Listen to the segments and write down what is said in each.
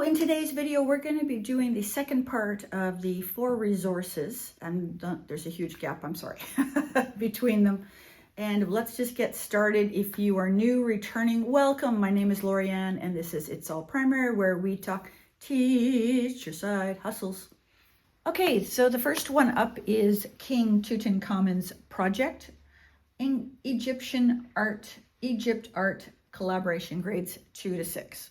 in today's video, we're going to be doing the second part of the 4 resources, and there's a huge gap, I'm sorry, between them. And let's just get started. If you are new, returning, welcome. My name is Lorianne, and this is It's All Primary, where we talk teacher side hustles. Okay, so the first one up is King Tutankhamun's project in Egypt art collaboration, grades 2 to 6.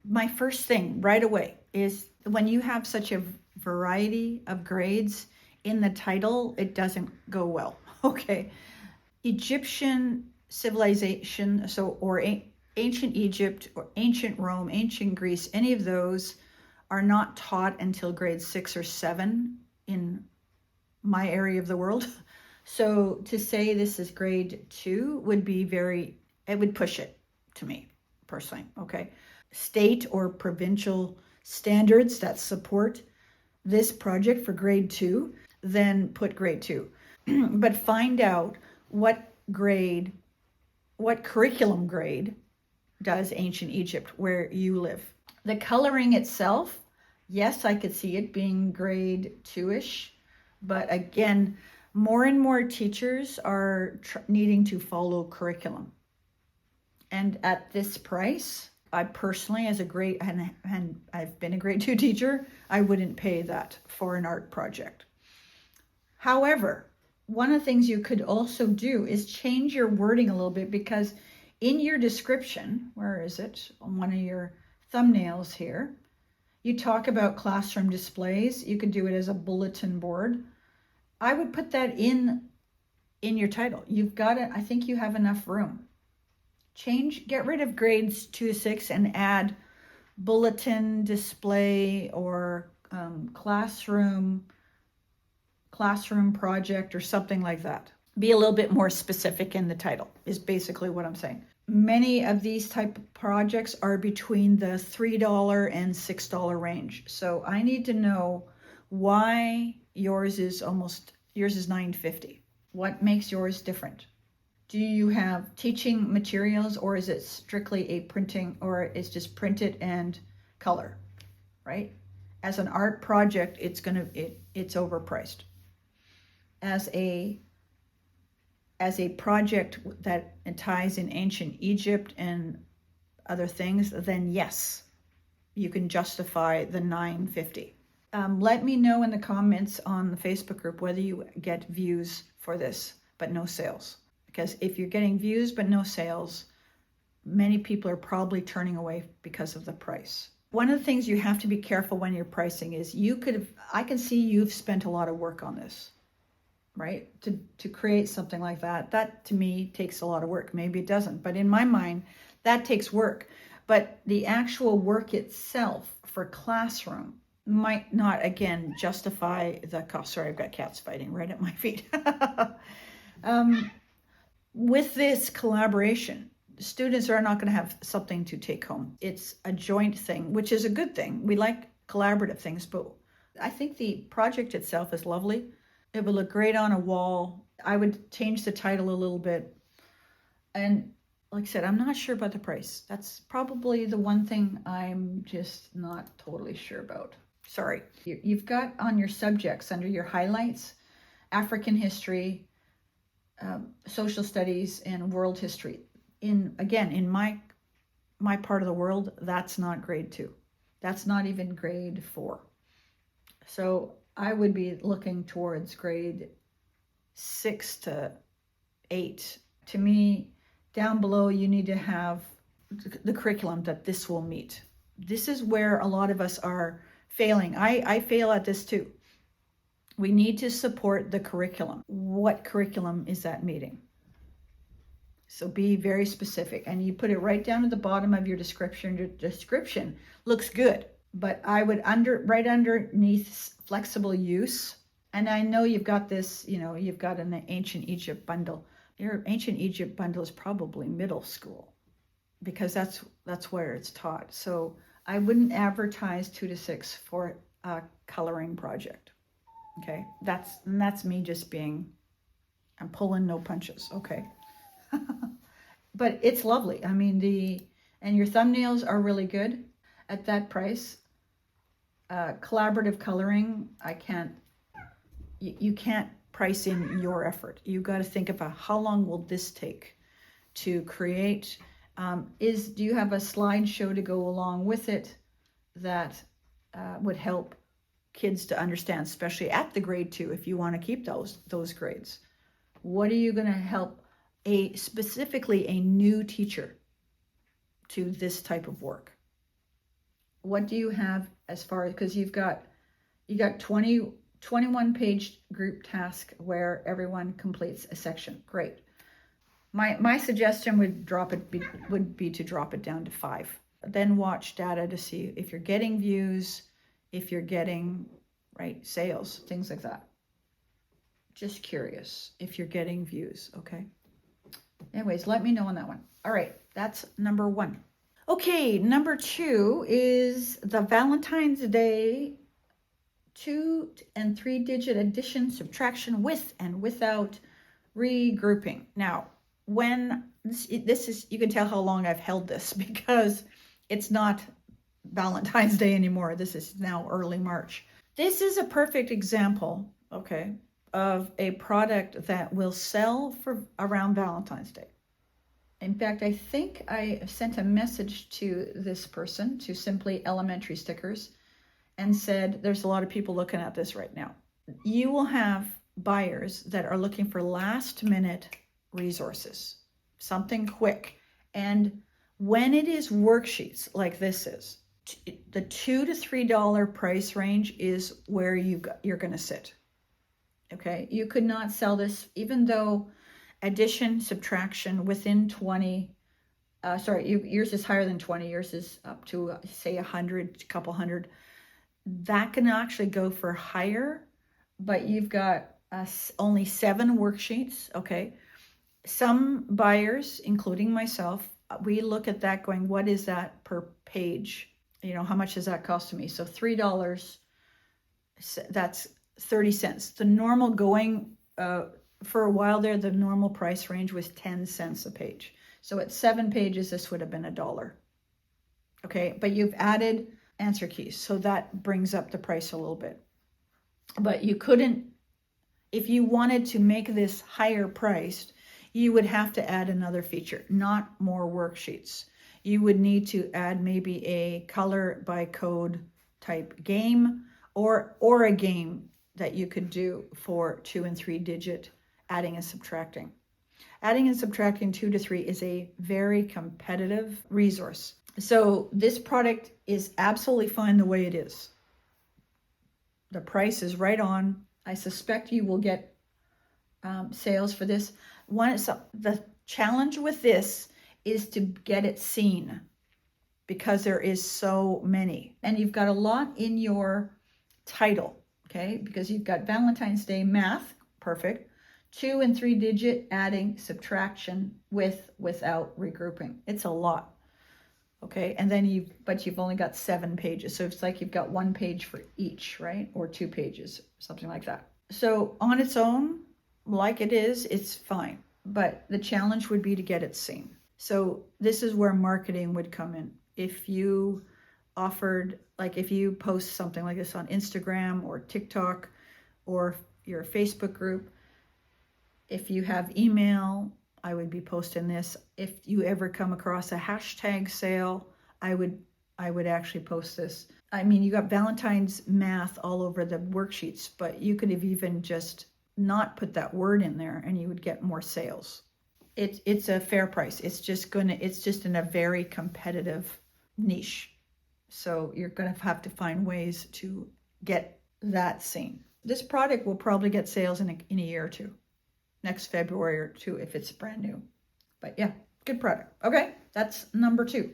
My first thing right away is when you have such a variety of grades in the title, it doesn't go well. Okay. Egyptian civilization, or ancient Egypt or ancient Rome, ancient Greece, any of those are not taught until grade 6 or 7 in my area of the world. So to say this is grade 2 would be it would push it to me personally. Okay. State or provincial standards that support this project for grade 2, then put grade 2. But find out what curriculum grade does ancient Egypt where you live. The coloring itself, yes, I could see it being grade 2-ish, but again, more and more teachers are needing to follow curriculum. And at this price, I personally, as a grade, and I've been a grade 2 teacher, I wouldn't pay that for an art project. However, one of the things you could also do is change your wording a little bit, because in your description, where is it? On one of your thumbnails here, you talk about classroom displays. You could do it as a bulletin board. I would put that in your title. You've got it. I think you have enough room. Get rid of grades 2 to 6 and add bulletin display or classroom project or something like that. Be a little bit more specific in the title is basically what I'm saying. Many of these type of projects are between the $3 and $6 range. So I need to know why yours is $9.50. What makes yours different? Do you have teaching materials, or is it strictly a printing, or it's just printed and color, right? As an art project, it's overpriced. As a project that ties in ancient Egypt and other things, then yes, you can justify the $9.50. Let me know in the comments on the Facebook group whether you get views for this, but no sales. Because if you're getting views but no sales, many people are probably turning away because of the price. One of the things you have to be careful when you're pricing is I can see you've spent a lot of work on this, right? To create something like that. That to me takes a lot of work. Maybe it doesn't, but in my mind, that takes work. But the actual work itself for classroom might not, again, justify the cost. Sorry, I've got cats fighting right at my feet. With this collaboration, students are not going to have something to take home. It's a joint thing, which is a good thing. We like collaborative things, but I think the project itself is lovely. It would look great on a wall. I would change the title a little bit. And like I said, I'm not sure about the price. That's probably the one thing I'm just not totally sure about. Sorry. You've got on your subjects under your highlights, African history, social studies, and world history. In my part of the world, that's not grade 2. That's not even grade 4. So I would be looking towards grade 6 to 8. To me, down below, you need to have the curriculum that this will meet. This is where a lot of us are failing. I fail at this too. We need to support the curriculum. What curriculum is that meeting? So be very specific, and you put it right down at the bottom of your description. Your description looks good, but I would right underneath flexible use. And I know you've got this, you've got an ancient Egypt bundle. Your ancient Egypt bundle is probably middle school, because that's where it's taught. So I wouldn't advertise 2 to 6 for a coloring project. Okay, that's me just I'm pulling no punches. Okay. But it's lovely. I mean, and your thumbnails are really good. at that price. Collaborative coloring, you can't price in your effort. You got to think about how long will this take to create. Do you have a slideshow to go along with it that would help kids to understand, especially at the grade 2, if you want to keep those grades? What are you going to help specifically a new teacher to this type of work? What do you have as far as, because you got 21 page group task where everyone completes a section. Great. My suggestion would be to drop it down to 5. Then watch data to see if you're getting views, if you're getting sales, things like that. Just curious if you're getting views. Okay. Anyways, let me know on that one. All right, that's number 1. Okay, number 2 is the Valentine's Day 2 and 3 digit addition, subtraction with and without regrouping. Now, when this is, you can tell how long I've held this because it's not Valentine's Day anymore. This is now early March. This is a perfect example, okay, of a product that will sell for around Valentine's Day. In fact, I think I sent a message to this person, to Simply Elementary Stickers, and said, there's a lot of people looking at this right now. You will have buyers that are looking for last minute resources, something quick. And when it is worksheets like this is, the $2 to $3 price range is where you're going to sit. Okay, you could not sell this, even though addition, subtraction within 20, yours is higher than 20, yours is up to say 100, a couple hundred. That can actually go for higher, but you've got only 7 worksheets. Okay, some buyers, including myself, we look at that going, what is that per page? How much does that cost to me? So $3, that's 30 cents. The normal going, for a while there, the normal price range was 10 cents a page. So at 7 pages, this would have been $1. Okay, but you've added answer keys, so that brings up the price a little bit. But you couldn't, if you wanted to make this higher priced, you would have to add another feature, not more worksheets. You would need to add maybe a color by code type game, or a game that you could do for 2 and 3 digit adding and subtracting. Adding and subtracting 2 to 3 is a very competitive resource. So this product is absolutely fine the way it is. The price is right on. I suspect you will get sales for this. The challenge with this is to get it seen, because there is so many. And you've got a lot in your title, okay? Because you've got Valentine's Day math, perfect. 2 and 3 digit adding, subtraction without regrouping. It's a lot. Okay, and then you've only got 7 pages. So it's like you've got 1 page for each, right? Or 2 pages, something like that. So on its own, like it is, it's fine. But the challenge would be to get it seen. So this is where marketing would come in. If you offered, if you post something like this on Instagram or TikTok or your Facebook group, if you have email, I would be posting this. If you ever come across a hashtag sale, I would actually post this. I mean, you got Valentine's math all over the worksheets, but you could have even just not put that word in there and you would get more sales. It's a fair price. It's just in a very competitive niche. So you're going to have to find ways to get that seen. This product will probably get sales in a year or two. Next February or 2 if it's brand new. But yeah, good product. Okay, that's number 2.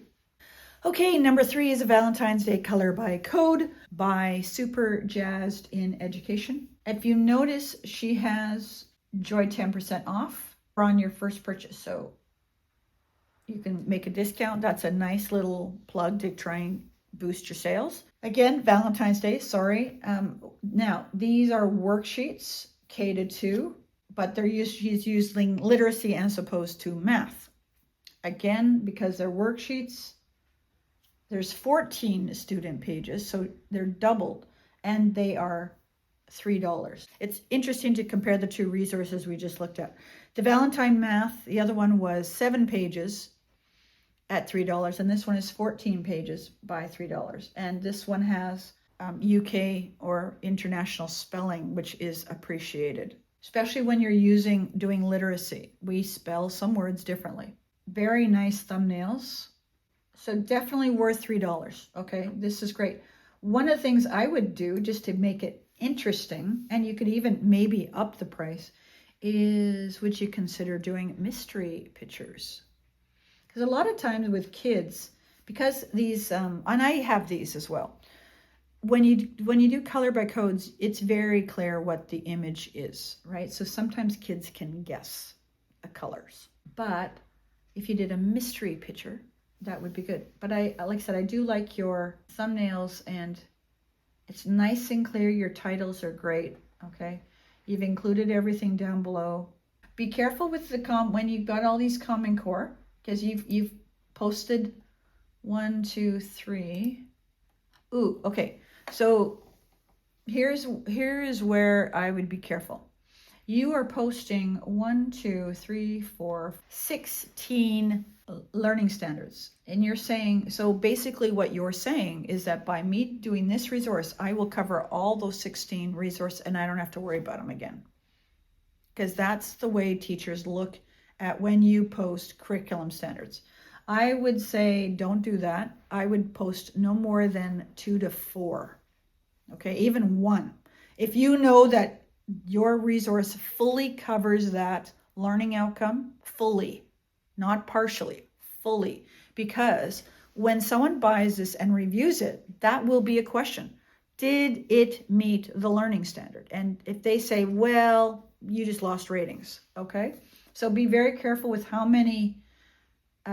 Okay, number 3 is a Valentine's Day color by code by Super Jazzed in Education. If you notice, she has enjoy 10% off on your first purchase. So you can make a discount. That's a nice little plug to try and boost your sales. Again, Valentine's Day, sorry. Now, these are worksheets K to 2. But she's using literacy as opposed to math. Again, because they're worksheets, There's 14 student pages, so they're doubled, and they are $3. It's interesting to compare the two resources we just looked at. The Valentine Math, the other one was 7 pages at $3, and this one is 14 pages by $3. And this one has UK or international spelling, which is appreciated, especially when you're doing literacy. We spell some words differently. Very nice thumbnails. So definitely worth $3. Okay, this is great. One of the things I would do just to make it interesting, and you could even maybe up the price, is would you consider doing mystery pictures? Because a lot of times with kids, because these, and I have these as well, when you do color by codes, it's very clear what the image is, right? So sometimes kids can guess the colors. But if you did a mystery picture, that would be good. But like I said, I do like your thumbnails, and it's nice and clear. Your titles are great, okay? You've included everything down below. Be careful with the when you've got all these Common Core, because you've posted 1, 2, 3. Ooh, okay. So here is where I would be careful. You are posting 1, 2, 3, 4, 16 learning standards. And you're saying, so basically what you're saying is that by me doing this resource, I will cover all those 16 resources and I don't have to worry about them again. Because that's the way teachers look at when you post curriculum standards. I would say don't do that. I would post no more than 2 to 4. Okay, even 1. If you know that your resource fully covers that learning outcome, fully, not partially, fully. Because when someone buys this and reviews it, that will be a question. Did it meet the learning standard? And if they say, well, you just lost ratings, okay? So be very careful with how many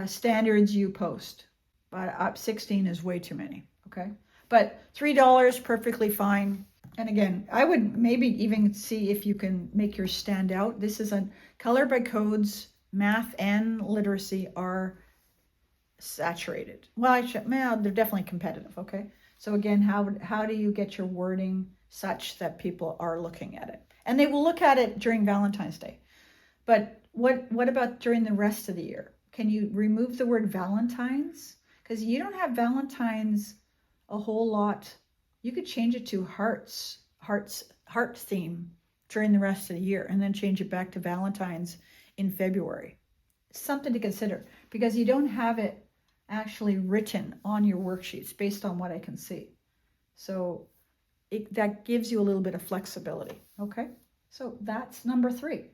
standards you post. But up 16 is way too many, okay? But $3, perfectly fine. And again, I would maybe even see if you can make yours stand out. This is a color by codes. Math and literacy are saturated. Well, they're definitely competitive, okay? So again, how do you get your wording such that people are looking at it? And they will look at it during Valentine's Day. But what about during the rest of the year? Can you remove the word Valentines? Because you don't have Valentines a whole lot. You could change it to heart theme during the rest of the year and then change it back to Valentine's in February. Something to consider, because you don't have it actually written on your worksheets based on what I can see. So that gives you a little bit of flexibility, okay? So that's number 3.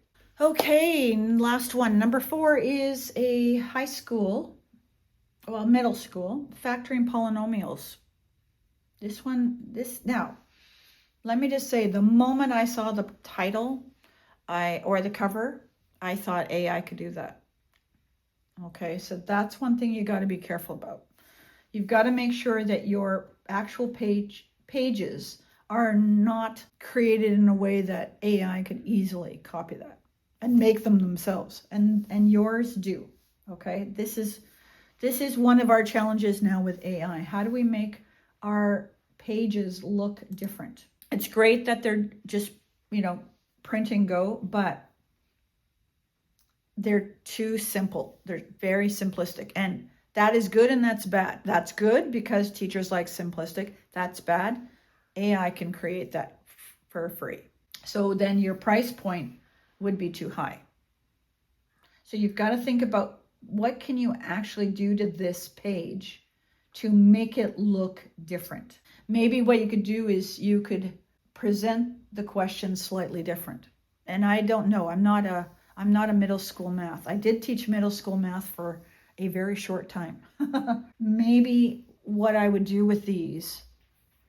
Okay, last one. Number 4 is a middle school, factoring polynomials. Now, let me just say, the moment I saw the title or the cover, I thought AI could do that. Okay, so that's one thing you got to be careful about. You've got to make sure that your actual pages are not created in a way that AI could easily copy that and make them themselves, and yours do. Okay, this is one of our challenges now with AI. How do we make our pages look different? It's great that they're just, print and go, but they're too simple. They're very simplistic, and that is good and that's bad. That's good because teachers like simplistic. That's bad. AI can create that for free. So then your price point would be too high. So you've got to think about what can you actually do to this page to make it look different. Maybe what you could do is you could present the question slightly different. And I don't know, I'm not a middle school math. I did teach middle school math for a very short time. Maybe what I would do with these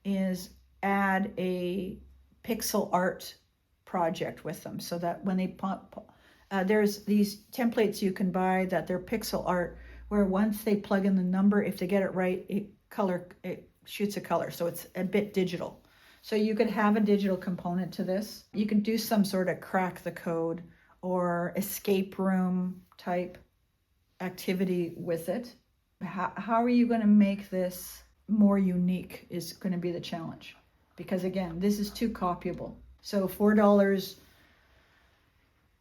is add a pixel art project with them, so that when they pop, there's these templates you can buy that they're pixel art, where once they plug in the number, if they get it right, it shoots a color, so it's a bit digital. So you could have a digital component to this. You can do some sort of crack the code or escape room type activity with it, How are you going to make this more unique is going to be the challenge. Because again, this is too copyable. So $4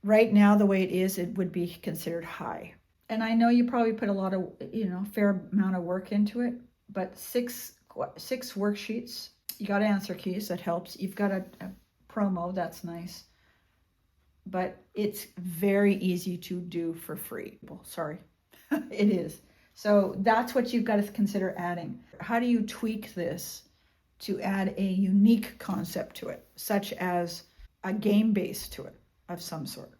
right now, the way it is, it would be considered high. And I know you probably put a lot of, fair amount of work into it, but six worksheets, you got answer keys, that helps. You've got a promo, that's nice. But it's very easy to do for free. Well, sorry, it is. So that's what you've got to consider adding. How do you tweak this to add a unique concept to it, such as a game base to it of some sort?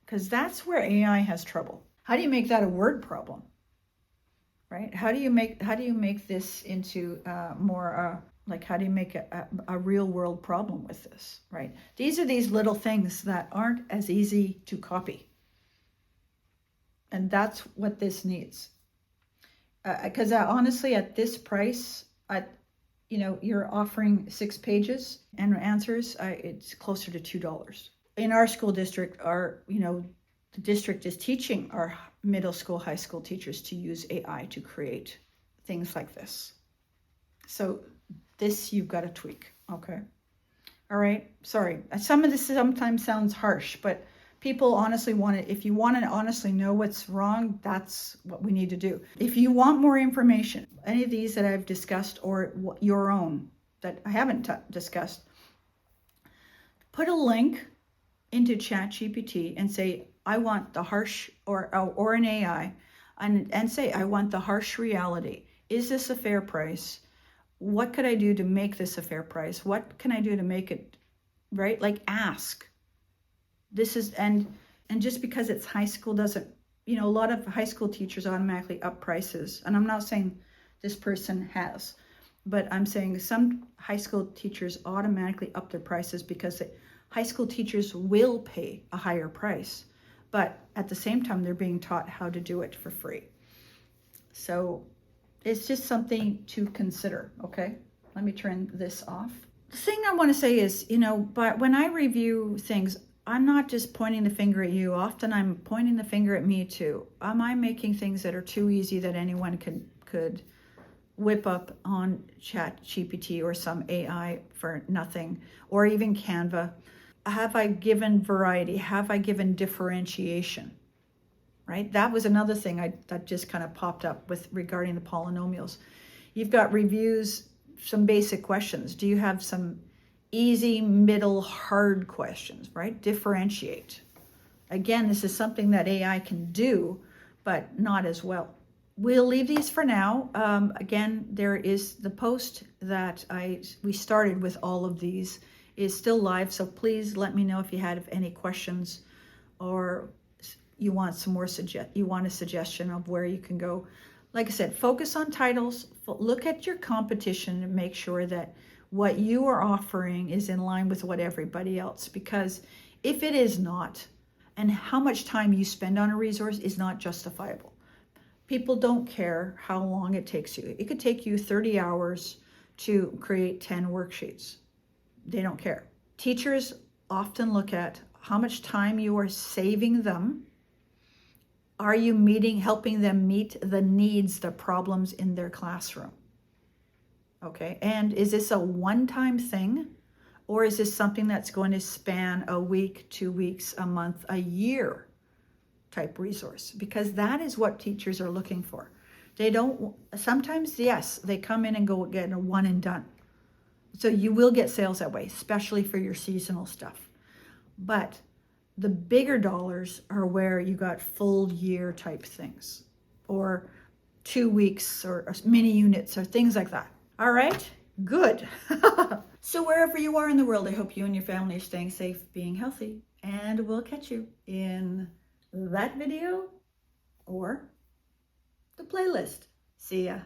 Because that's where AI has trouble. How do you make that a word problem, right? How do you make this into more like, how do you make a real world problem with this, right? These are these little things that aren't as easy to copy, and that's what this needs. Because honestly, at this price, you're offering 6 pages and answers. It's closer to $2. In our school district, the district is teaching our middle school, high school teachers to use AI to create things like this. So this you've got to tweak, okay? All right, sorry. Some of this sometimes sounds harsh, but people honestly want it. If you want to honestly know what's wrong, that's what we need to do. If you want more information, any of these that I've discussed or your own that I haven't discussed, put a link into ChatGPT and say, I want the harsh, or an AI, and say, I want the harsh reality. Is this a fair price? What could I do to make this a fair price? What can I do to make it right? Like, ask. This is, and just because it's high school doesn't, a lot of high school teachers automatically up prices. And I'm not saying this person has, but I'm saying some high school teachers automatically up their prices because high school teachers will pay a higher price, but at the same time, they're being taught how to do it for free. So it's just something to consider, okay? Let me turn this off. The thing I want to say is, but when I review things, I'm not just pointing the finger at you. Often I'm pointing the finger at me too. Am I making things that are too easy that anyone could whip up on ChatGPT or some AI for nothing, or even Canva? Have I given variety? Have I given differentiation? Right? That was another thing that just kind of popped up regarding the polynomials. You've got reviews, some basic questions. Do you have some easy, middle, hard questions, right? Differentiate. Again, this is something that AI can do, but not as well. We'll leave these for now. Again, there is the post that we started with all of these is still live, so please let me know if you had any questions or you want some more you want a suggestion of where you can go. Like I said, focus on titles, look at your competition and make sure that what you are offering is in line with what everybody else, because if it is not, and how much time you spend on a resource is not justifiable. People don't care how long it takes you. It could take you 30 hours to create 10 worksheets. They don't care. Teachers often look at how much time you are saving them. Are you helping them meet the needs, the problems in their classroom? Okay, and is this a one-time thing, or is this something that's going to span a week, 2 weeks, a month, a year type resource? Because that is what teachers are looking for. They don't, sometimes, yes, they come in and go get a one and done. So you will get sales that way, especially for your seasonal stuff. But the bigger dollars are where you got full year type things, or 2 weeks, or mini units, or things like that. All right, good. So wherever you are in the world, I hope you and your family are staying safe, being healthy, and we'll catch you in that video or the playlist. See ya.